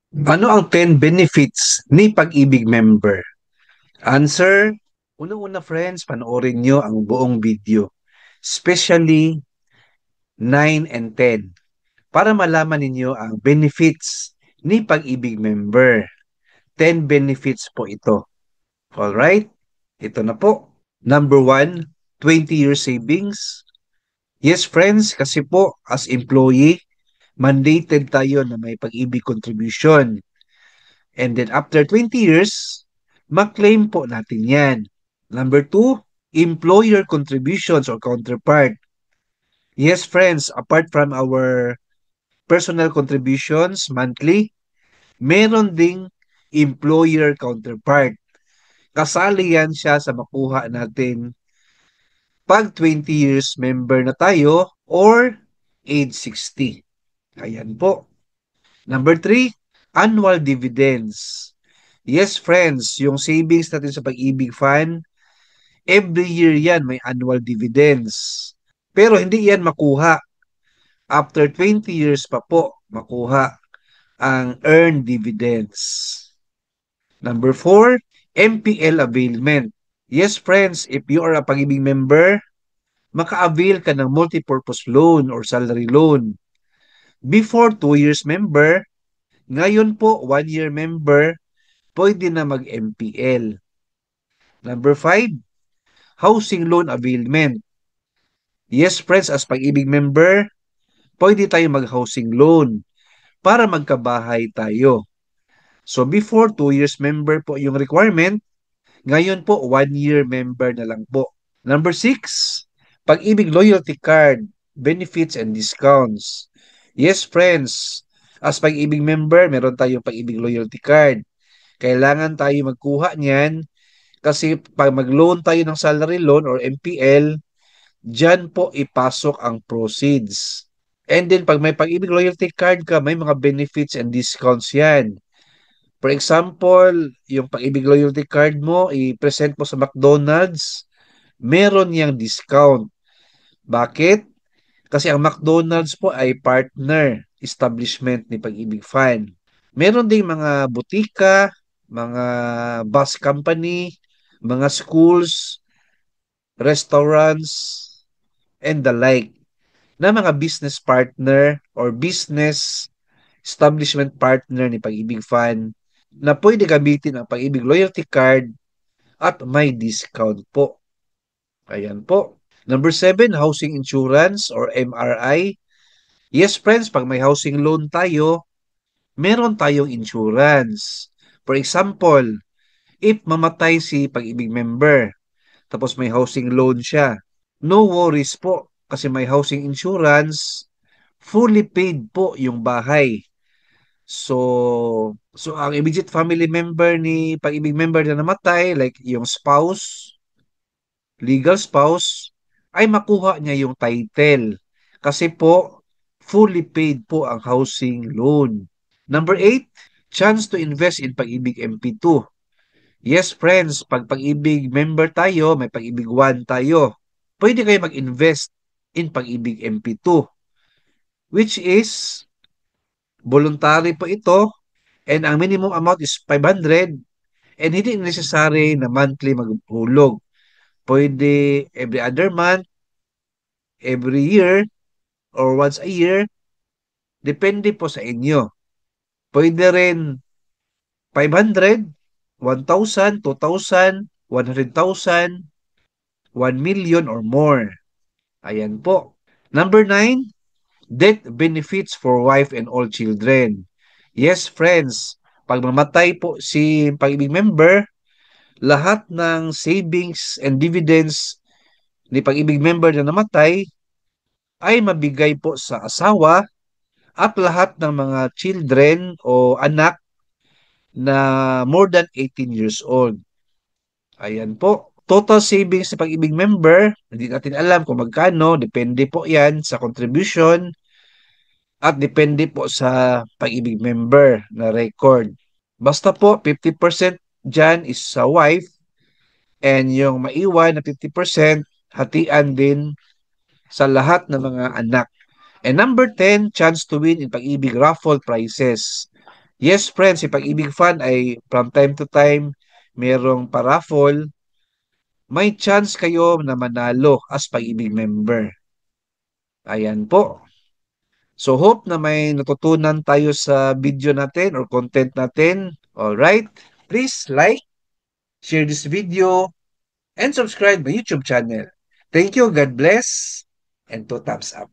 Ano ang 10 benefits ni Pag-ibig member? Answer, unang-una friends, panoorin nyo ang buong video, especially 9 and 10, para malaman ninyo ang benefits ni Pag-ibig member. 10 benefits po ito. Alright? Ito na po. Number 1, 20-year savings. Yes friends, kasi po as employee, mandated tayo na may Pag-ibig contribution. And then after 20 years, maklaim po natin yan. Number two, employer contributions or counterpart. Yes, friends, apart from our personal contributions monthly, meron ding employer counterpart. Kasali yan siya sa makuha natin pag 20 years member na tayo or age 60. Ayan po. Number three, annual dividends. Yes, friends, yung savings natin sa Pag-ibig Fund, every year yan may annual dividends. Pero hindi yan makuha. After 20 years pa po, makuha ang earned dividends. Number 4, MPL availment. Yes, friends, if you are a Pag-ibig member, maka-avail ka ng multipurpose loan or salary loan. Before 2 years member, ngayon po 1 year member, pwede na mag-MPL. Number 5, housing loan availment. Yes, friends, as Pag-ibig member, pwede tayo mag-housing loan para magkabahay tayo. So before 2 years member po yung requirement, ngayon po 1 year member na lang po. Number 6, Pag-ibig loyalty card, benefits and discounts. Yes, friends, as Pag-ibig member, meron tayong Pag-ibig loyalty card. Kailangan tayo magkuha niyan kasi pag mag-loan tayo ng salary loan or MPL, diyan po ipasok ang proceeds. And then, pag may Pag-ibig loyalty card ka, may mga benefits and discounts yan. For example, yung Pag-ibig loyalty card mo, i-present mo sa McDonald's, meron yang discount. Bakit? Kasi ang McDonald's po ay partner establishment ni Pag-ibig Fund. Meron ding mga butika, mga bus company, mga schools, restaurants, and the like na mga business partner or business establishment partner ni Pag-ibig Fund na pwede gamitin ang Pag-ibig Loyalty Card at may discount po. Ayan po. Number 7, housing insurance or MRI. Yes, friends, pag may housing loan tayo, meron tayong insurance. For example, if mamatay si Pag-ibig member, tapos may housing loan siya, no worries po kasi may housing insurance, fully paid po yung bahay. So ang immediate family member ni Pag-ibig member na namatay, like yung spouse, legal spouse, ay makuha niya yung title. Kasi po, fully paid po ang housing loan. Number 8, chance to invest in Pag-ibig MP2. Yes, friends, pag Pag-ibig member tayo, may Pag-ibig 1 tayo. Pwede kayo mag-invest in Pag-ibig MP2, which is voluntary po ito and ang minimum amount is 500 and hindi necessary na monthly maghulog. Pwede every other month, every year, or once a year, depende po sa inyo. Pwede rin 500, 1,000, 2,000, 100,000, 1 million or more. Ayan po. Number 9, death benefits for wife and all children. Yes, friends, pag mamatay po si Pag-ibig member, lahat ng savings and dividends ni Pag-ibig member na namatay ay mabigay po sa asawa at lahat ng mga children o anak na more than 18 years old. Ayan po. Total savings sa Pag-ibig member, hindi natin alam kung magkano, depende po yan sa contribution at depende po sa Pag-ibig member na record. Basta po, 50% dyan is sa wife and yung maiwan na 50%, hatian din sa lahat ng mga anak. And number 10, chance to win in Pag-ibig raffle prizes. Yes, friends, si Pag-ibig Fan ay from time to time merong paraffol. May chance kayo na manalo as Pag-ibig member. Ayan po. So hope na may natutunan tayo sa video natin or content natin. Alright? Please like, share this video, and subscribe my YouTube channel. Thank you, God bless, and two thumbs up.